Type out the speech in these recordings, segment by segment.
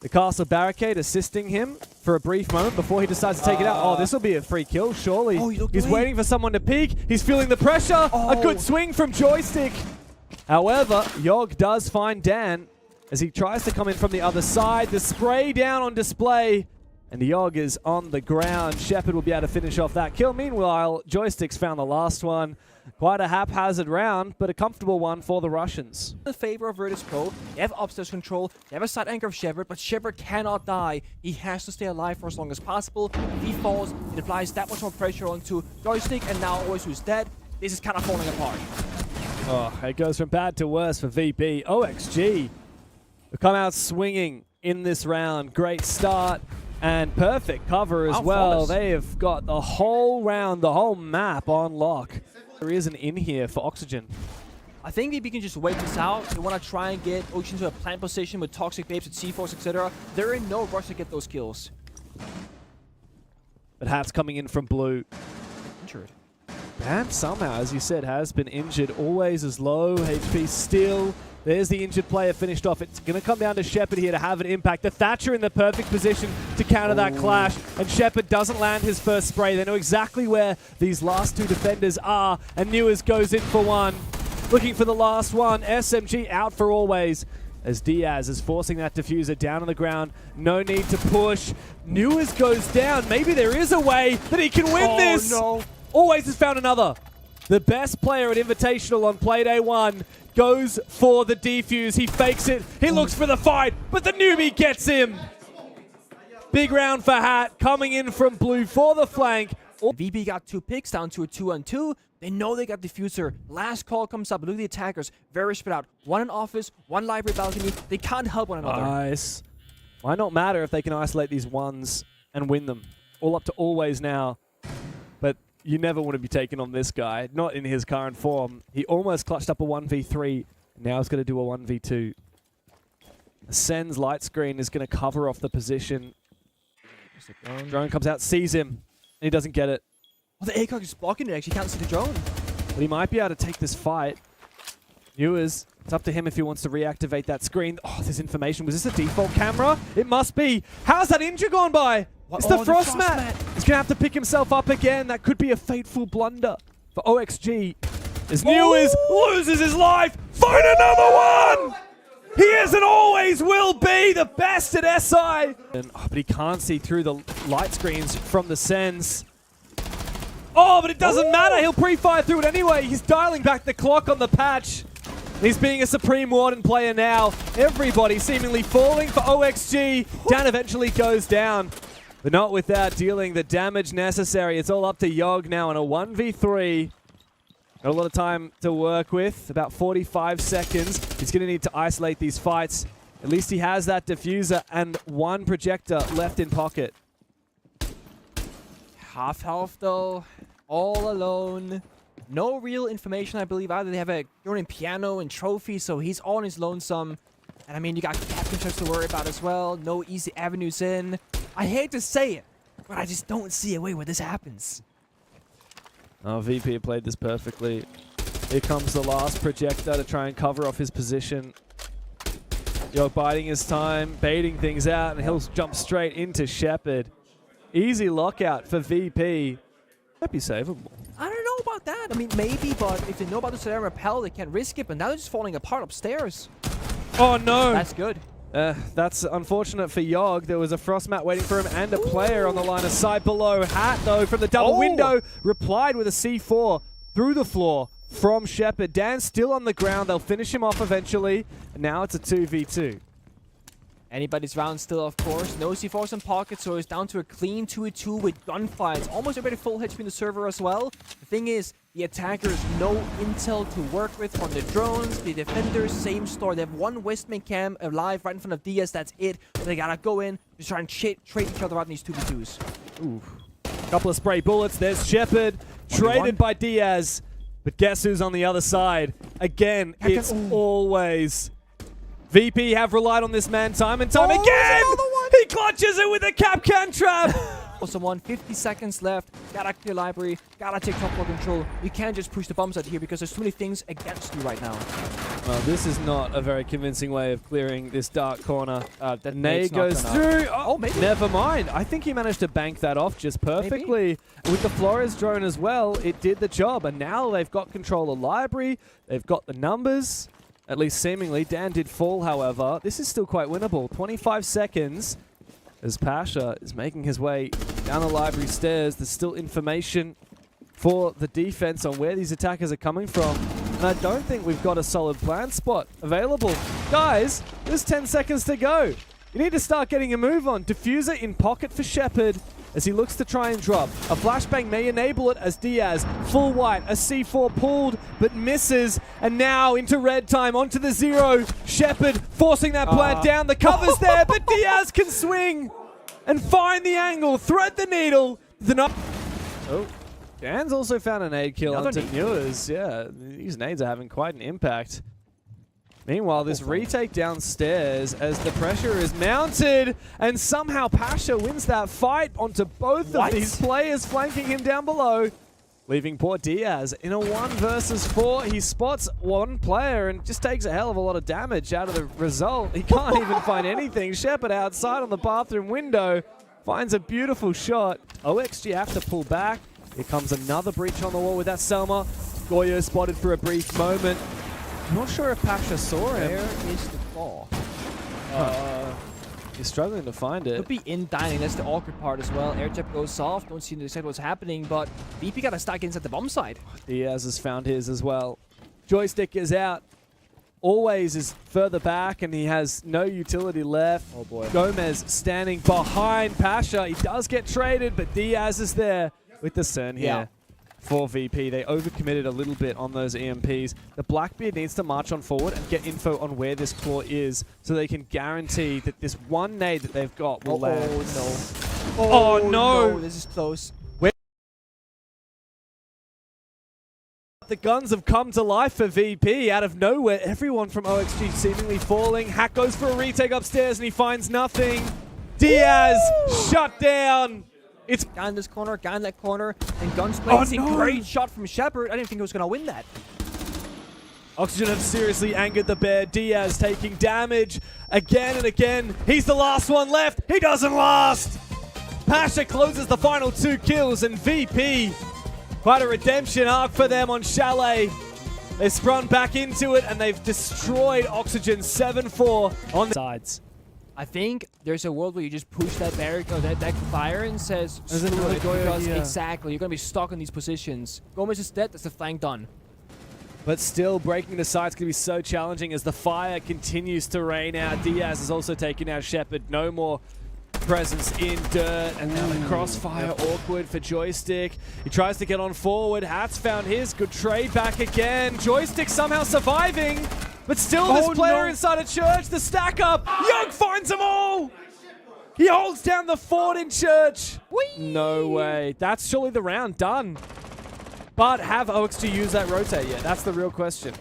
The castle barricade assisting him for a brief moment before he decides to take it out. Oh, this will be a free kill, surely. Oh, He's waiting for someone to peek. He's feeling the pressure. A good swing from Joystick. However, Yogg does find Dan as he tries to come in from the other side. The spray down on display. And Yogg is on the ground. Shepard will be able to finish off that kill. Meanwhile, Joystick's found the last one. Quite a haphazard round, but a comfortable one for the Russians. In favor of Virtus Pro, they have upstairs control, they have a side anchor of Shepard, but Shepard cannot die. He has to stay alive for as long as possible. If he falls, it applies that much more pressure onto Joystick, and now Always who's dead. This is kind of falling apart. Oh, it goes from bad to worse for VP. OXG will come out swinging in this round. Great start. And perfect cover as well. They have got the whole round, the whole map on lock. There is an in here for Oxygen. I think maybe you can just wait this out. They want to try and get Ocean to a plant position with Toxic Babes, with C4s, etc. They're in no rush to get those kills. But Hat's coming in from blue. Injured. Bam somehow, as you said, has been injured. Always as low. HP still. There's the injured player finished off. It's going to come down to Shepard here to have an impact. The Thatcher in the perfect position to counter that clash. And Shepard doesn't land his first spray. They know exactly where these last two defenders are. And Newers goes in for one. Looking for the last one. SMG out for Always. As Diaz is forcing that diffuser down on the ground. No need to push. Newers goes down. Maybe there is a way that he can win this. No. Always has found another. The best player at Invitational on Playday 1 goes for the defuse. He fakes it. He looks for the fight, but the newbie gets him. Big round for Hat, coming in from blue for the flank. VP got 2 picks down to a 2-on-2. They know they got diffuser. Last call comes up. Look at the attackers. Very spread out. One in office, one library balcony. They can't help one another. Nice. Might not matter if they can isolate these ones and win them. All up to Always now. But you never want to be taken on this guy. Not in his current form. He almost clutched up a 1v3. Now he's going to do a 1v2. Sen's light screen is going to cover off the position. Drone comes out, sees him, and he doesn't get it. Well, the ACOG is blocking it. Actually, can't see the drone. But he might be able to take this fight. Newers, it's up to him if he wants to reactivate that screen. Oh, there's information. Was this a default camera? It must be. How's that injury gone by? It's the Frostmat. He's going to have to pick himself up again. That could be a fateful blunder for OXG. As Newers loses his life. Find another one! He is and always will be the best at SI. But he can't see through the light screens from the Sens. Oh, but it doesn't matter. He'll pre-fire through it anyway. He's dialing back the clock on the patch. He's being a Supreme Warden player now. Everybody seemingly falling for OXG. Dan eventually goes down, but not without dealing the damage necessary. It's all up to Yogg now in a 1v3. Got a lot of time to work with, about 45 seconds. He's going to need to isolate these fights. At least he has that diffuser and one projector left in pocket. Half health though, all alone. No real information, I believe, either. They have a Jordan piano and trophy, so he's all on his lonesome. And I mean, you got captain shots to worry about as well. No easy avenues in. I hate to say it, but I just don't see a way where this happens. Oh, VP played this perfectly. Here comes the last projector to try and cover off his position. Yogg biding his time, baiting things out, and he'll jump straight into Shepard. Easy lockout for VP. Might be savable. I don't know about that. I mean, maybe, but if they know about the Solarium Repel, they can't risk it, but now they're just falling apart upstairs. Oh, no. That's good. That's unfortunate for Yogg. There was a Frostmat waiting for him and a player on the line of sight below. Hat, though, from the double window, replied with a C4 through the floor from Shepard. Dan still on the ground. They'll finish him off eventually. And now it's a 2v2. Anybody's round still, of course. No C4s in pocket, so it's down to a clean 2v2 with gunfights. Almost everybody full HP in the server as well. The thing is, the attackers no intel to work with on the drones. The defenders, same story. They have one Westman cam alive right in front of Diaz. That's it. So they gotta go in, just try and trade each other out in these 2v2s. Ooh. Couple of spray bullets. There's Shepard, traded by Diaz. But guess who's on the other side? Again, it's Always. VP have relied on this man time and time again! He clutches it with a Capcan trap! Also, 50 seconds left. Gotta clear library. Gotta take top floor control. You can't just push the bombs out here because there's too many things against you right now. Well, this is not a very convincing way of clearing this dark corner. That nade goes through. Oh, maybe. Never mind. I think he managed to bank that off just perfectly. Maybe. With the Flores drone as well, it did the job. And now they've got control of library. They've got the numbers, at least seemingly. Dan did fall, however. This is still quite winnable. 25 seconds as Pasha is making his way down the library stairs. There's still information for the defense on where these attackers are coming from. And I don't think we've got a solid plan spot available. Guys, there's 10 seconds to go. You need to start getting a move on. Diffuser in pocket for Shepard as he looks to try and drop. A flashbang may enable it as Diaz, full white, a C4 pulled, but misses. And now into red time, onto the zero. Shepard forcing that plant down. The cover's there, but Diaz can swing and find the angle, thread the needle. Oh. Dan's also found a nade kill onto Newers. Yeah, these nades are having quite an impact. Meanwhile, this retake downstairs as the pressure is mounted, and somehow Pasha wins that fight onto both of these players flanking him down below, leaving poor Diaz in a 1 versus 4. He spots one player and just takes a hell of a lot of damage out of the result. He can't even find anything. Shepard outside on the bathroom window finds a beautiful shot. OXG have to pull back. Here comes another breach on the wall with that Selma. Goyo spotted for a brief moment. I'm not sure if Pasha saw him. Where is the claw? He's struggling to find it. Could be in dining. That's the awkward part as well. Air jab goes soft. Don't see exactly what's happening, but VP got to stack inside the bomb side. Diaz has found his as well. Joystick is out. Always is further back, and he has no utility left. Oh boy. Gomez standing behind Pasha. He does get traded, but Diaz is there with the CERN here for VP. They overcommitted a little bit on those EMPs. The Blackbeard needs to march on forward and get info on where this claw is so they can guarantee that this one nade that they've got will land. Oh no. No. This is close. The guns have come to life for VP out of nowhere. Everyone from OXG seemingly falling. Hack goes for a retake upstairs and he finds nothing. Diaz shut down. It's guy in this corner, guy in that corner, and Gunsplay. A great shot from Shepard. I didn't think he was going to win that. Oxygen have seriously angered the bear. Diaz taking damage again and again. He's the last one left. He doesn't last. Pasha closes the final 2 kills, and VP, quite a redemption arc for them on Chalet. They've sprung back into it, and they've destroyed Oxygen 7-4 on the sides. I think there's a world where you just push that barrier or that fire and says, There's another Goyo because here. exactly, you're going to be stuck in these positions. Gomez is dead, that's the flank done. But still, breaking the side's going to be so challenging as the fire continues to rain out. Diaz has also taken out Shepard. No more presence in dirt, and now the crossfire awkward for Joystick. He tries to get on forward. Hat's found his. Good trade back again. Joystick somehow surviving. But still, this player inside a church, the stack up. Young finds them all. He holds down the fort in church. Whee! No way. That's surely the round done. But have OXG used that rotate yet? That's the real question.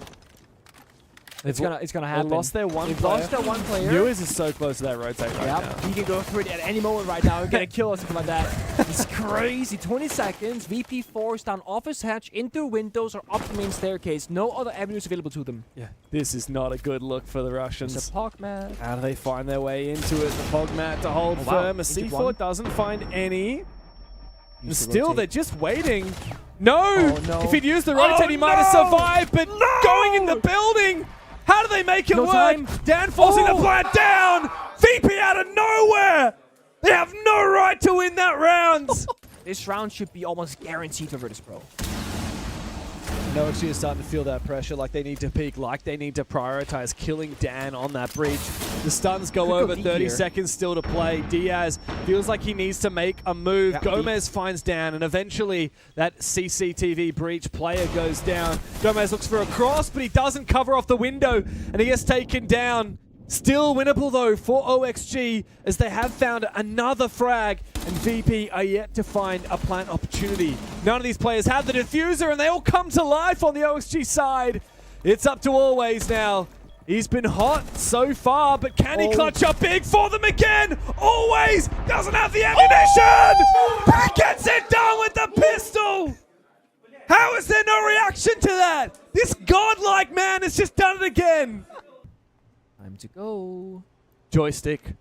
It's gonna happen. They lost their one They've player. lost their one player. Lewis is so close to that rotate right now. He can go for it at any moment right now and get a kill or something like that. It's crazy. 20 seconds. VP forced down office hatch into windows or up the main staircase. No other avenues available to them. Yeah, this is not a good look for the Russians. It's a Pogmat. How do they find their way into it? The Pogmat to hold firm. A C4 doesn't find any. And still, they're just waiting. No! No. If he'd used the rotate, he might have survived, but going in the building! How do they make it work? Time. Dan forcing the plant down! VP out of nowhere! They have no right to win that round! This round should be almost guaranteed for Virtus.pro. OXG is starting to feel that pressure, like they need to peak, like they need to prioritize killing Dan on that breach. The stuns go over, 30 seconds still to play. Diaz feels like he needs to make a move. Yeah, Gomez finds Dan, and eventually that CCTV breach player goes down. Gomez looks for a cross, but he doesn't cover off the window, and he gets taken down. Still winnable, though, for OXG, as they have found another frag, and VP are yet to find a plant opportunity. None of these players have the diffuser, and they all come to life on the OXG side. It's up to Always now. He's been hot so far, but can he clutch up big for them again? Always doesn't have the ammunition! He gets it done with the pistol! How is there no reaction to that? This godlike man has just done it again. Time to go. Joystick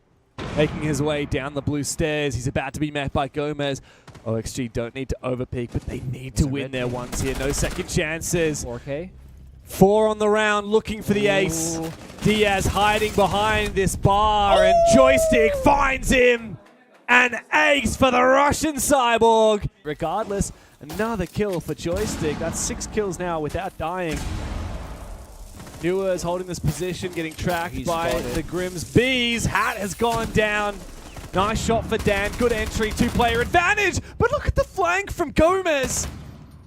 making his way down the blue stairs. He's about to be met by Gomez. OXG don't need to overpeak, but they need to win their ones here. No second chances. 4K. 4 on the round, looking for the ace. Diaz hiding behind this bar, and Joystick finds him. An ace for the Russian Cyborg. Regardless, another kill for Joystick. That's 6 kills now without dying. Newers holding this position, getting tracked by the Grimm's Bees. Hat has gone down. Nice shot for Dan. Good entry, 2-player advantage. But look at the flank from Gomez.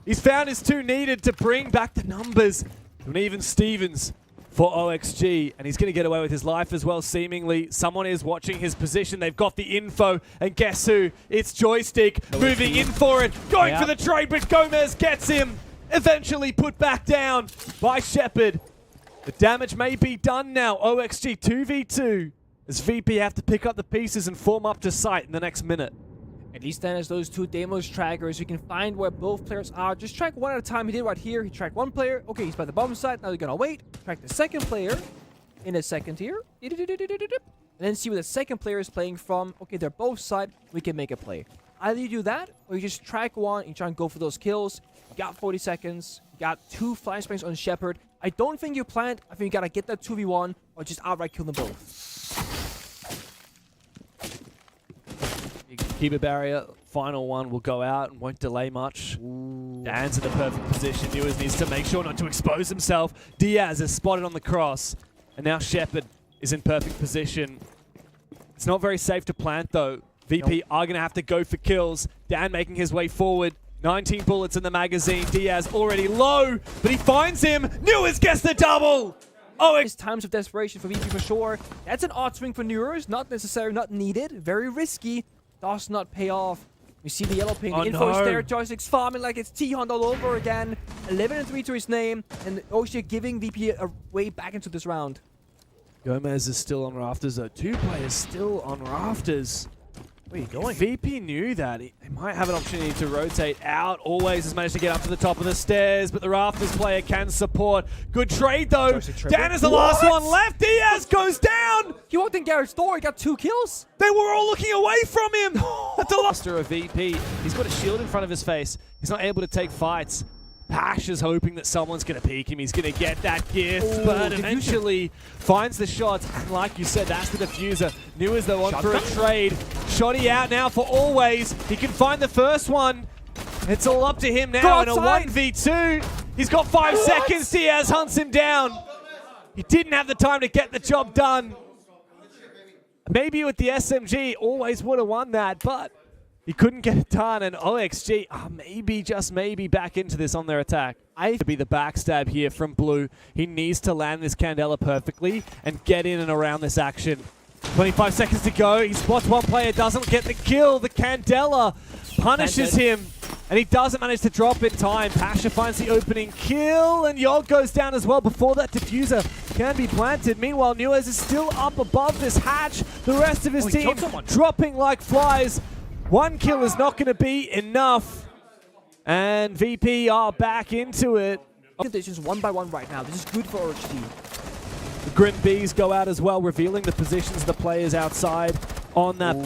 He's found his 2 needed to bring back the numbers. And even Stevens for OXG. And he's going to get away with his life as well, seemingly. Someone is watching his position. They've got the info. And guess who? It's Joystick moving in for it. Going for the trade, but Gomez gets him. Eventually put back down by Shepard. The damage may be done now. OXG 2v2 as VP have to pick up the pieces and form up to sight in the next minute. At least then as those 2 Deimos trackers, you can find where both players are. Just track one at a time. He did right here. He tracked one player. Okay, he's by the bottom side. Now they're gonna wait. Track the second player in a second here. And then see where the second player is playing from. Okay, they're both side. We can make a play. Either you do that, or you just track one and you try and go for those kills. You got 40 seconds. You got 2 flashbangs on Shepard. I don't think you plant. I think you gotta get that 2v1 or just outright kill them both. Keep a barrier. Final one will go out and won't delay much. Dan's in the perfect position. Newers needs to make sure not to expose himself. Diaz is spotted on the cross. And now Shepard is in perfect position. It's not very safe to plant though. VP are going to have to go for kills. Dan making his way forward. 19 bullets in the magazine. Diaz already low, but he finds him. Newers gets the double. Oh, it's times of desperation for VP for sure. That's an odd swing for Newers. Not necessary, not needed. Very risky. Does not pay off. We see the yellow ping. The info is there. Joystick's farming like it's T-Hunt all over again. 11-3 to his name. And OXG giving VP a way back into this round. Gomez is still on rafters though. 2 players still on rafters. Where are you going? VP knew that. He might have an opportunity to rotate out. Always has managed to get up to the top of the stairs, but the rafters player can support. Good trade, though. Dan is the last one left. Diaz goes down. He walked in Garrett's door. He got 2 kills. They were all looking away from him. At the last of VP. He's got a shield in front of his face. He's not able to take fights. Pash is hoping that someone's going to peek him. He's going to get that gift, but eventually finds the shots. And like you said, that's the diffuser. New is the one for a trade. Shotty out now for always. He can find the first one. It's all up to him now in a 1v2. He's got 5 seconds. Diaz hunts him down. He didn't have the time to get the job done. Maybe with the SMG, always would have won that, but he couldn't get it done, and OXG, maybe, just maybe, back into this on their attack. To be the backstab here from Blue. He needs to land this Candela perfectly and get in and around this action. 25 seconds to go. He spots one player, doesn't get the kill. The Candela punishes him, and he doesn't manage to drop in time. Pasha finds the opening kill, and Yog goes down as well before that diffuser can be planted. Meanwhile, Newers is still up above this hatch. The rest of his team dropping like flies. 1 kill is not going to be enough. And VP are back into it. Conditions 1 by 1 right now. This is good for OXG. The Grim Bees go out as well, revealing the positions of the players outside on that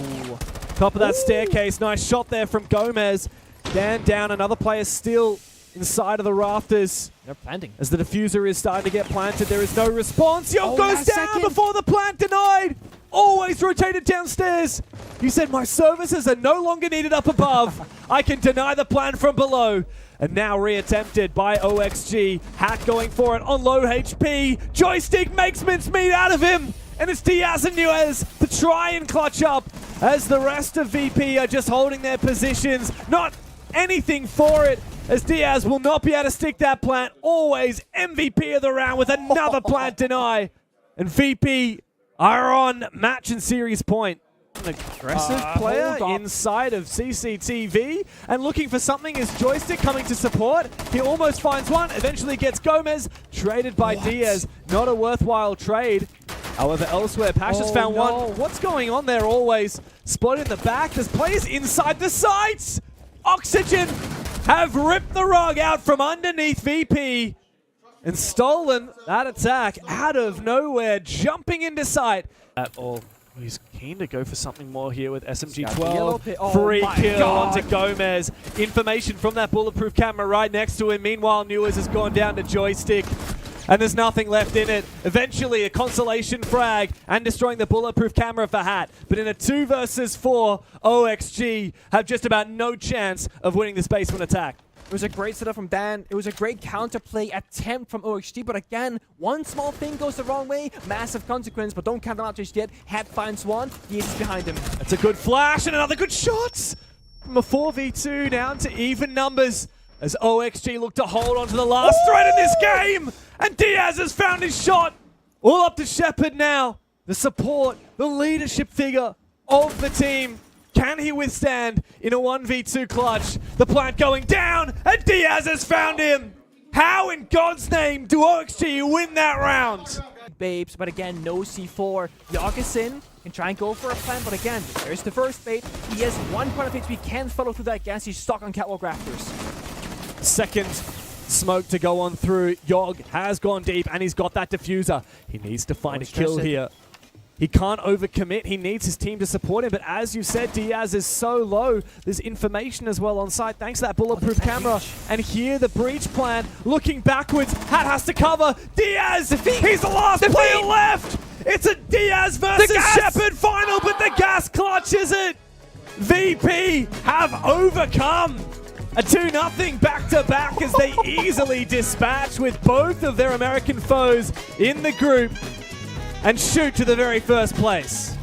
top of that staircase. Nice shot there from Gomez. Dan down, another player still inside of the rafters. They're planting. As the diffuser is starting to get planted, there is no response. Yo goes down before the plant denied. Always rotated downstairs. He said, my services are no longer needed up above. I can deny the plan from below. And now reattempted by OXG. Hat going for it on low HP. Joystick makes mincemeat out of him. And it's Diaz and Newers to try and clutch up as the rest of VP are just holding their positions. Not anything for it, as Diaz will not be able to stick that plant. Always MVP of the round with another plant deny. And VP are on match and series point. An aggressive player inside of CCTV, and looking for something is Joystick coming to support. He almost finds one, eventually gets Gomez, traded by Diaz. Not a worthwhile trade. However, elsewhere, Pasha's found one. What's going on there always? Spot in the back, there's players inside the sites. Oxygen have ripped the rug out from underneath VP. and stolen that attack out of nowhere, jumping into sight. At all. He's keen to go for something more here with SMG-12. Oh Free my kill God. onto Gomez. Information from that bulletproof camera right next to him. Meanwhile, Newers has gone down to joystick, and there's nothing left in it. Eventually, a consolation frag and destroying the bulletproof camera for Hat. But in a 2 versus 4, OXG have just about no chance of winning this basement attack. It was a great setup from Dan. It was a great counterplay attempt from OXG, but again, one small thing goes the wrong way, massive consequence, but don't count them out just yet. Hat finds one, he is behind him. That's a good flash and another good shot! From a 4v2 down to even numbers as OXG look to hold on to the last thread in this game! And Diaz has found his shot! All up to Shepard now. The support, the leadership figure of the team. Can he withstand in a 1v2 clutch? The plant going down, and Diaz has found him! How in God's name do OXG win that round? Babes, but again, no C4. Jorgensen can try and go for a plant, but again, there's the first bait. He has 1 point of HP, can't follow through that gas. He's stuck on catwalk rafters. Second smoke to go on through. Yog has gone deep, and he's got that diffuser. He needs to find a kill here. He can't overcommit. He needs his team to support him. But as you said, Diaz is so low. There's information as well on site thanks to that bulletproof camera. And here, the breach plan looking backwards. Hat has to cover. Diaz! He's the last player left! It's a Diaz versus Shepard final, but the gas clutches it! VP have overcome a 2-0 back-to-back as they easily dispatch with both of their American foes in the group and shoot to the very first place.